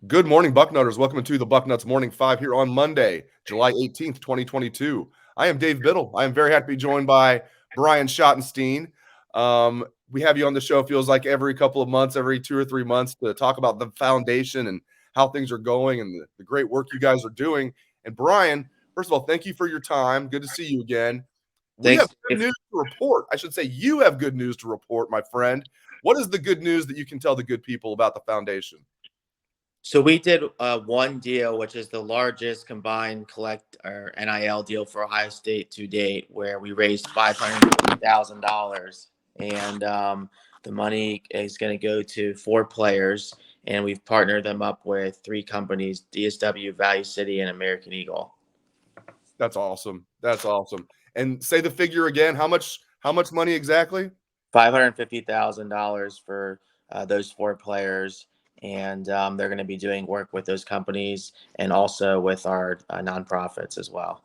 Good morning, Bucknutters. Welcome to the Bucknuts Morning 5 here on Monday, July 18th, 2022. I am Dave Biddle. I am very happy to be joined by Brian Schottenstein. We have you on the show, feels like every couple of months, every 2 or 3 months, to talk about the foundation and how things are going and the great work you guys are doing. And Brian, first of all, thank you for your time. Good to see you again. We have Thanks. good news to report. I should say you have good news to report, my friend. What is the good news that you can tell the good people about the foundation? So we did one deal, which is the largest combined collect or NIL deal for Ohio State to date, where we raised $550,000, and the money is going to go to 4 players, and we've partnered them up with 3 companies: DSW, Value City, and American Eagle. That's awesome. That's awesome. And say the figure again. How much money exactly? $550,000 for those 4 players, and they're going to be doing work with those companies and also with our nonprofits as well.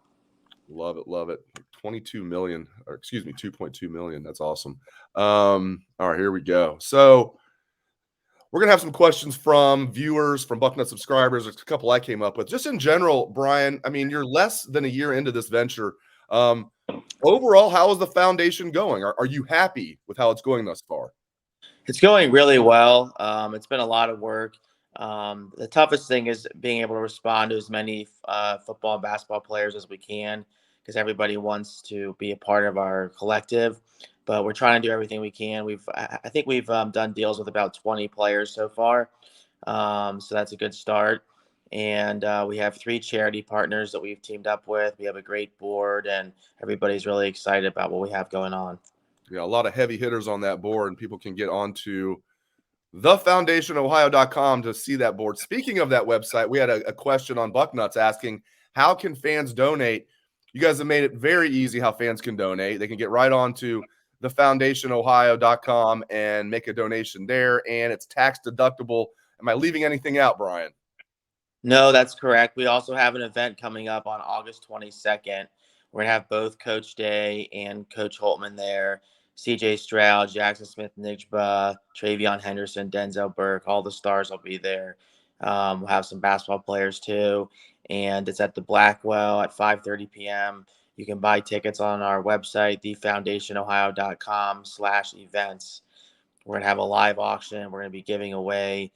Love it. Love it. 22 million, or excuse me, 2.2 million. That's awesome. All right, here we go. So we're gonna have some questions from viewers, from Bucknut subscribers. There's a couple I came up with. Just in general, Brian, I mean, you're less than a year into this venture. Overall, how is the foundation going? Are you happy with how it's going thus far? It's going really well. It's been a lot of work. The toughest thing is being able to respond to as many football and basketball players as we can, because everybody wants to be a part of our collective. But we're trying to do everything we can. I think we've done deals with about 20 players so far, so that's a good start. And we have 3 charity partners that we've teamed up with. We have a great board, and everybody's really excited about what we have going on. Yeah, a lot of heavy hitters on that board, and people can get onto thefoundationohio.com to see that board. Speaking of that website, we had a question on Bucknuts asking, how can fans donate? You guys have made it very easy how fans can donate. They can get right onto thefoundationohio.com and make a donation there, and it's tax deductible. Am I leaving anything out, Brian? No, that's correct. We also have an event coming up on August 22nd. We're going to have both Coach Day and Coach Holtman there. CJ Stroud, Jackson Smith-Njigba, Travion Henderson, Denzel Burke, all the stars will be there. We'll have some basketball players too. And it's at the Blackwell at 5:30 p.m. You can buy tickets on our website, thefoundationohio.com/events. We're going to have a live auction. We're going to be giving away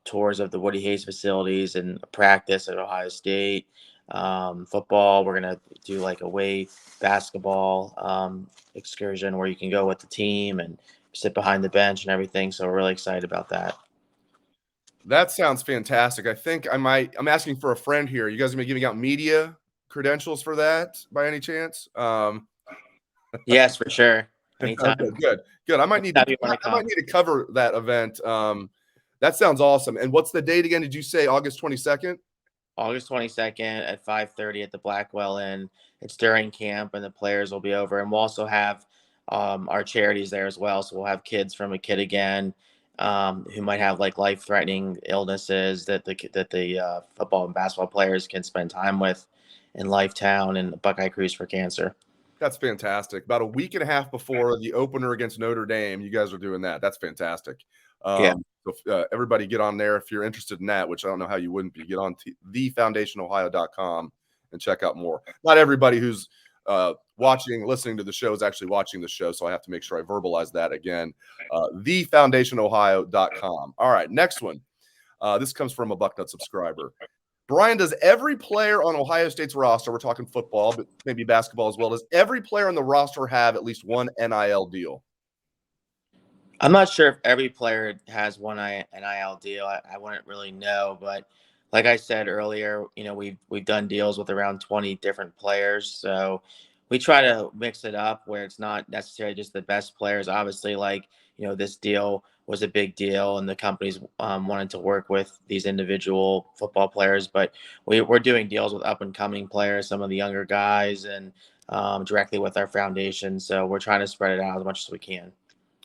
tours of the Woody Hayes facilities and practice at Ohio State. Football, we're going to do like a away basketball excursion where you can go with the team and sit behind the bench and everything. So we're really excited about that. That sounds fantastic. I think I'm asking for a friend here. You guys going to be giving out media credentials for that by any chance? Yes, for sure. Anytime. Okay, good. I might need to cover that event. That sounds awesome. And what's the date again? Did you say August 22nd? August 22nd at 5:30 at the Blackwell Inn. It's during camp, and the players will be over. And we'll also have our charities there as well. So we'll have kids from A Kid Again, who might have like life-threatening illnesses that the football and basketball players can spend time with in Lifetown, and the Buckeye Cruise for Cancer. That's fantastic. About a week and a half before the opener against Notre Dame, you guys are doing that. That's fantastic. Yeah. So everybody get on there if you're interested in that, which I don't know how you wouldn't be. Get on thefoundationohio.com and check out more. Not everybody who's listening to the show is actually watching the show, so I have to make sure I verbalize that again. Thefoundationohio.com. All right, next one. This comes from a Bucknut subscriber. Brian, does every player on Ohio State's roster, we're talking football, but maybe basketball as well, does every player on the roster have at least one NIL deal? I'm not sure if every player has one NIL deal. I wouldn't really know, but like I said earlier, we've done deals with around 20 different players, so we try to mix it up where it's not necessarily just the best players. Obviously, this deal was a big deal, and the companies wanted to work with these individual football players, but we're doing deals with up and coming players, some of the younger guys, and directly with our foundation. So we're trying to spread it out as much as we can.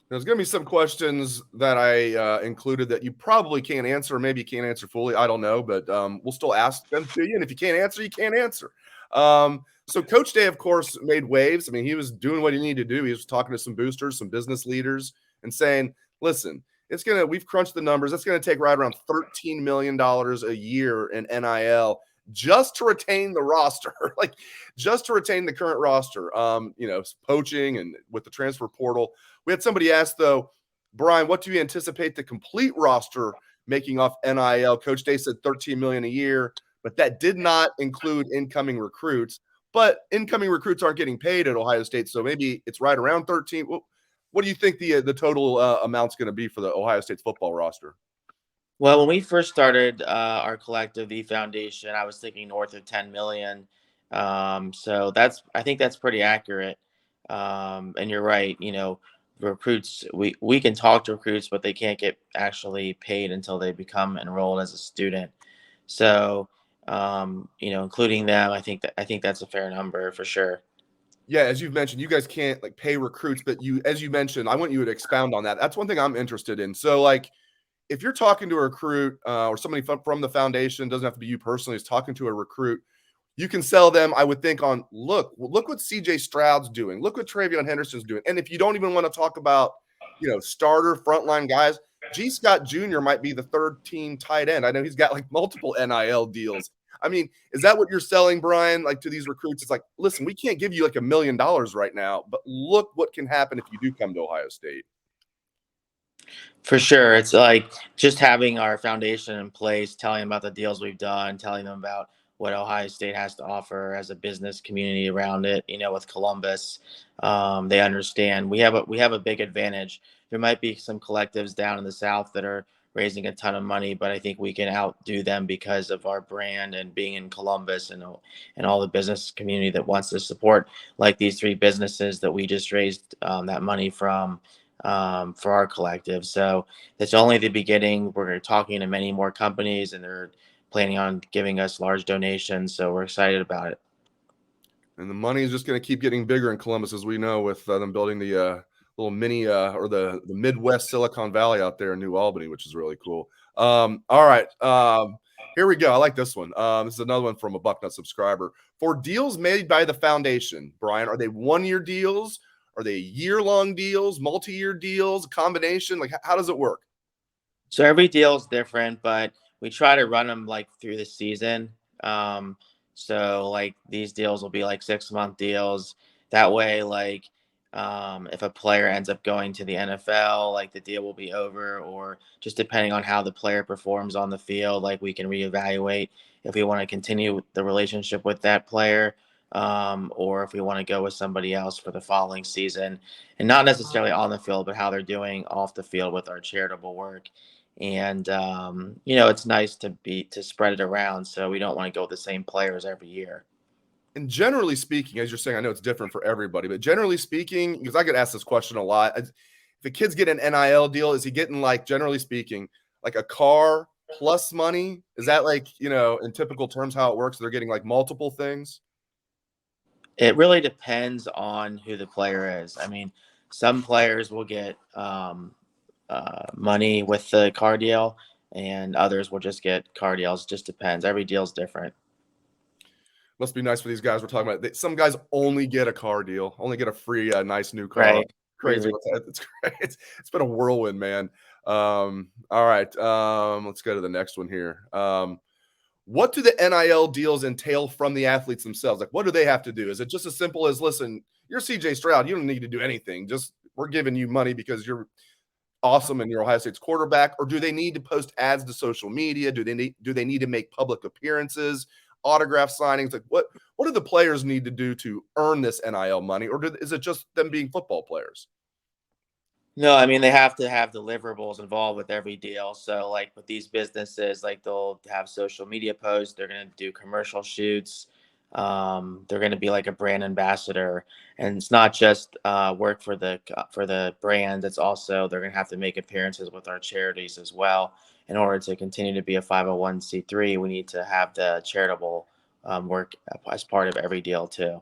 There's going to be some questions that I included that you probably can't answer, or maybe you can't answer fully. I don't know, but we'll still ask them to you. And if you can't answer, you can't answer. So Coach Day, of course, made waves. I mean, he was doing what he needed to do. He was talking to some boosters, some business leaders, and saying, listen, we've crunched the numbers. It's going to take right around $13 million a year in NIL just to retain the roster, like just to retain the current roster. Poaching and with the transfer portal. We had somebody ask though, Brian, what do you anticipate the complete roster making off NIL? Coach Day said $13 million a year, but that did not include incoming recruits. But incoming recruits aren't getting paid at Ohio State, so maybe it's right around 13. What do you think the total amount's going to be for the Ohio State's football roster? Well, when we first started our collective, the Foundation, I was thinking north of 10 million. So I think that's pretty accurate. And you're right. Recruits, we can talk to recruits, but they can't get actually paid until they become enrolled as a student. So, including them, I think that's a fair number for sure. Yeah, as you've mentioned, you guys can't like pay recruits, but as you mentioned, I want you to expound on that. That's one thing I'm interested in. So, like, if you're talking to a recruit or somebody from the foundation, doesn't have to be you personally, is talking to a recruit, you can sell them, I would think, on look what CJ Stroud's doing, look what Travion Henderson's doing. And if you don't even want to talk about, starter frontline guys, G. Scott Jr. might be the third team tight end. I know he's got like multiple NIL deals. I mean, is that what you're selling, Brian? Like to these recruits, it's like, listen, we can't give you like $1 million right now, but look what can happen if you do come to Ohio State. For sure. It's like just having our foundation in place, telling them about the deals we've done, telling them about what Ohio State has to offer as a business community around it, with Columbus. They understand we have a big advantage. There might be some collectives down in the South that are raising a ton of money, but I think we can outdo them because of our brand and being in Columbus and all the business community that wants to support like these three businesses that we just raised that money from for our collective. So it's only the beginning. We're talking to many more companies and they're planning on giving us large donations. So we're excited about it. And the money is just going to keep getting bigger in Columbus, as we know, with them building the little mini or the Midwest Silicon Valley out there in New Albany, which is really cool. All right. Here we go. I like this one. This is another one from a Bucknut subscriber. For deals made by the foundation, Brian, are they one-year deals? Are they year-long deals, multi-year deals, a combination? Like, how does it work? So every deal is different, but we try to run them like through the season. So like these deals will be like 6-month deals. That way, like if a player ends up going to the NFL, like the deal will be over, or just depending on how the player performs on the field, like we can reevaluate if we want to continue the relationship with that player, or if we want to go with somebody else for the following season, and not necessarily on the field, but how they're doing off the field with our charitable work. And it's nice to spread it around, so we don't want to go with the same players every year. And generally speaking, as you're saying, I know it's different for everybody, but generally speaking, because I get asked this question a lot, if a kid's getting an NIL deal, is he getting, like, generally speaking, like a car plus money? Is that like, in typical terms how it works? They're getting like multiple things? It really depends on who the player is. I mean, some players will get money with the car deal, and others will just get car deals. Just depends. Every deal is different. Must be nice for these guys we're talking about. Some guys only get a car deal, only get a free, nice new car. Right. Crazy. It's great. It's been a whirlwind, man. All right. Let's go to the next one here. What do the NIL deals entail from the athletes themselves? Like, what do they have to do? Is it just as simple as, listen, you're CJ Stroud, you don't need to do anything. Just we're giving you money because you're awesome and you're Ohio State's quarterback? Or do they need to post ads to social media? Do they need to make public appearances, autograph signings? Like, what do the players need to do to earn this NIL money? Or is it just them being football players? No, I mean, they have to have deliverables involved with every deal. So like with these businesses, like they'll have social media posts, they're going to do commercial shoots. They're going to be like a brand ambassador, and it's not just work for the brand. It's also they're going to have to make appearances with our charities as well. In order to continue to be a 501c3, we need to have the charitable work as part of every deal too.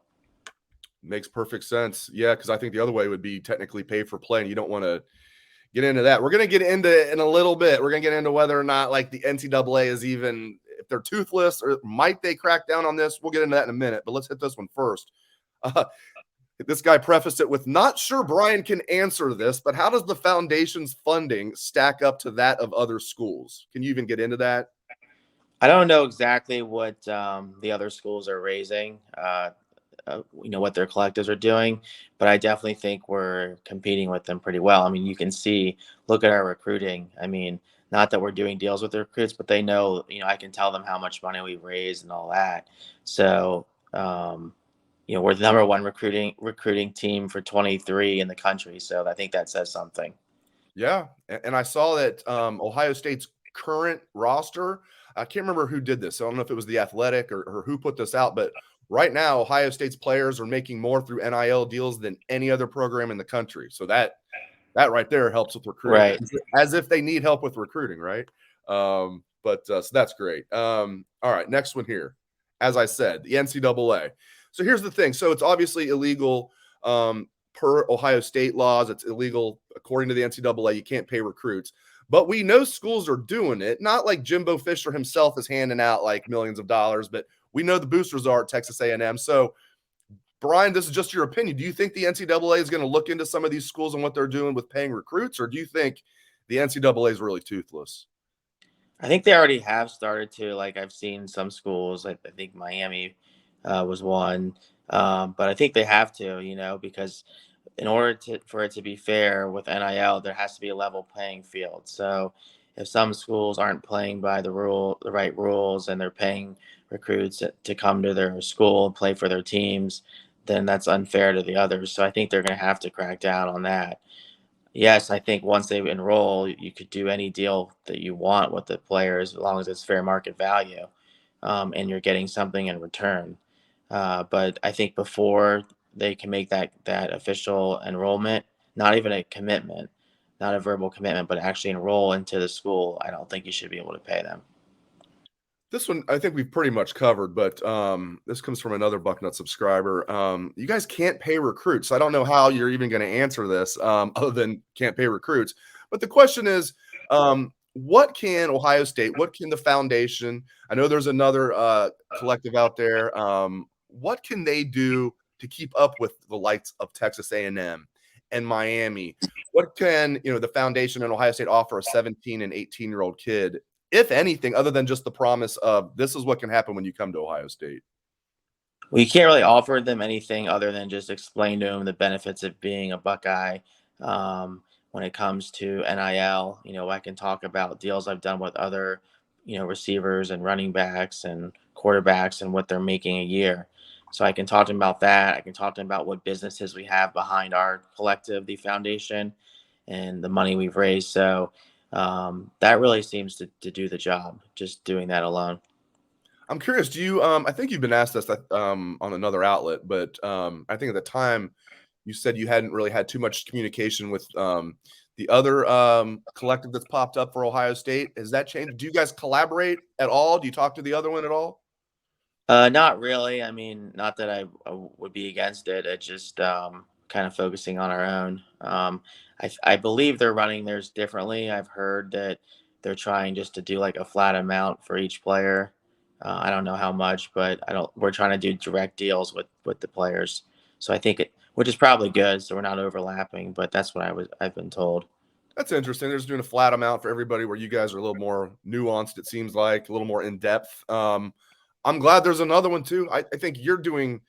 Makes perfect sense. Yeah, because I think the other way would be technically pay for play, and you don't want to get into that. We're going to get into it in a little bit. We're going to get into whether or not like the NCAA is even, if they're toothless, or might they crack down on this. We'll get into that in a minute, but let's hit this one first. This guy prefaced it with, not sure Brian can answer this, but how does the foundation's funding stack up to that of other schools? Can you even get into that? I don't know exactly what the other schools are raising, what their collectives are doing, but I definitely think we're competing with them pretty well. I mean, you can see, look at our recruiting. I mean, not that we're doing deals with the recruits, but they know, I can tell them how much money we've raised and all that. So, we're the number one recruiting team for 23 in the country. So I think that says something. Yeah, and I saw that Ohio State's current roster, I can't remember who did this. I don't know if it was The Athletic or who put this out, but right now Ohio State's players are making more through NIL deals than any other program in the country. So that right there helps with recruiting, Right. as if they need help with recruiting, right? So that's great. All right, next one here. As I said, the NCAA. So here's the thing. So it's obviously illegal per Ohio State laws. It's illegal according to the NCAA. You can't pay recruits. But we know schools are doing it. Not like Jimbo Fisher himself is handing out like millions of dollars, but we know the boosters are at Texas A&M. So Brian, this is just your opinion. Do you think the NCAA is going to look into some of these schools and what they're doing with paying recruits, or do you think the NCAA is really toothless? I think they already have started to. Like, I've seen some schools. I think Miami was one, but I think they have to. Because in order for it to be fair with NIL, there has to be a level playing field. So if some schools aren't playing by the right rules, and they're paying recruits to come to their school and play for their teams, then that's unfair to the others. So I think they're going to have to crack down on that. Yes, I think once they enroll, you could do any deal that you want with the players as long as it's fair market value, and you're getting something in return. But I think before they can make that official enrollment, not even a commitment, not a verbal commitment, but actually enroll into the school, I don't think you should be able to pay them. This one I think we've pretty much covered, but this comes from another Bucknut subscriber. You guys can't pay recruits. So I don't know how you're even going to answer this other than can't pay recruits. But the question is, what can Ohio State, what can the foundation, I know there's another collective out there, what can they do to keep up with the likes of Texas A&M and Miami? What can the foundation and Ohio State offer a 17 and 18-year-old kid, if anything, other than just the promise of this is what can happen when you come to Ohio State? Well, you can't really offer them anything other than just explain to them the benefits of being a Buckeye. When it comes to NIL, I can talk about deals I've done with other, receivers and running backs and quarterbacks and what they're making a year. So I can talk to them about that. I can talk to them about what businesses we have behind our collective, the foundation, and the money we've raised. So that really seems to do the job, just doing that alone. I'm curious, do you I think you've been asked this on another outlet, but I think at the time you said you hadn't really had too much communication with the other collective that's popped up for Ohio State. Has that changed? Do you guys collaborate at all? Do you talk to the other one at all? Not really. I mean, not that I would be against it. It's just kind of focusing on our own. I believe they're running theirs differently. I've heard that they're trying just to do like a flat amount for each player. I don't know how much, but I don't. We're trying to do direct deals with the players. So I think which is probably good. So we're not overlapping. But that's what I've been told. That's interesting. They're just doing a flat amount for everybody, where you guys are a little more nuanced, it seems like, a little more in depth. I'm glad there's another one too. I think you're doing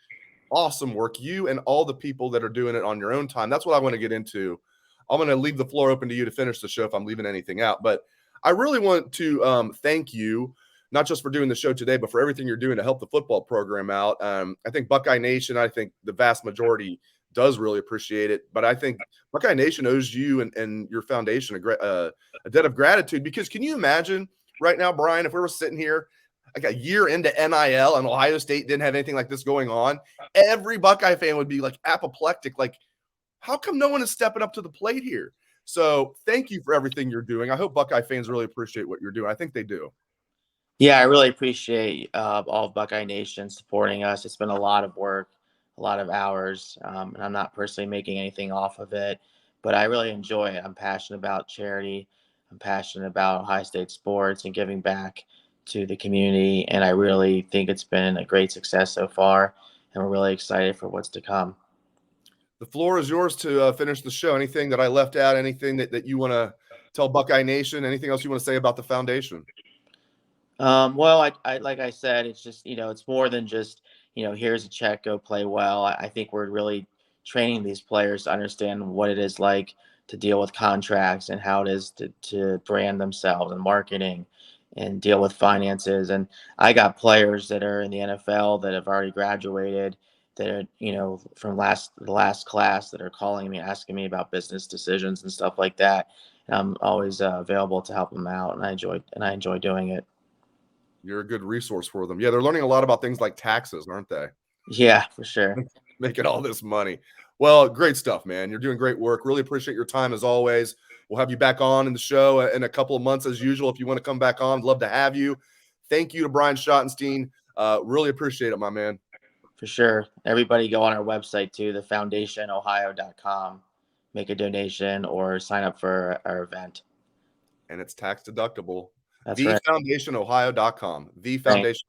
awesome work. You and all the people that are doing it on your own time. That's what I want to get into. I'm going to leave the floor open to you to finish the show if I'm leaving anything out. But I really want to thank you, not just for doing the show today, but for everything you're doing to help the football program out. I think Buckeye Nation, I think the vast majority does really appreciate it. But I think Buckeye Nation owes you and your foundation a debt of gratitude, because can you imagine right now, Brian, if we were sitting here like a year into NIL and Ohio State didn't have anything like this going on, every Buckeye fan would be like apoplectic. Like, how come no one is stepping up to the plate here? So thank you for everything you're doing. I hope Buckeye fans really appreciate what you're doing. I think they do. Yeah, I really appreciate all of Buckeye Nation supporting us. It's been a lot of work, a lot of hours, and I'm not personally making anything off of it, but I really enjoy it. I'm passionate about charity. I'm passionate about Ohio State sports and giving back to the community, and I really think it's been a great success so far, and we're really excited for what's to come. The floor is yours to finish the show. Anything that I left out, anything that you want to tell Buckeye Nation, anything else you want to say about the foundation? Well, I like I said, it's just, it's more than just, here's a check, go play well. I think we're really training these players to understand what it is like to deal with contracts and how it is to brand themselves and marketing and deal with finances. And I got players that are in the NFL that have already graduated that are, from the last class that are calling me, asking me about business decisions and stuff like that. And I'm always available to help them out, and I enjoy doing it. You're a good resource for them. Yeah, they're learning a lot about things like taxes, aren't they? Yeah, for sure. Making all this money. Well, great stuff, man. You're doing great work. Really appreciate your time as always. We'll have you back on in the show in a couple of months as usual. If you want to come back on, love to have you. Thank you to Brian Schottenstein. Really appreciate it, my man. For sure. Everybody go on our website too, thefoundationohio.com. Make a donation or sign up for our event. And it's tax deductible. That's right. Thefoundationohio.com. Thanks.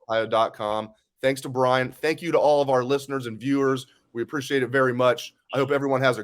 Thefoundationohio.com. Thanks to Brian. Thank you to all of our listeners and viewers. We appreciate it very much. I hope everyone has a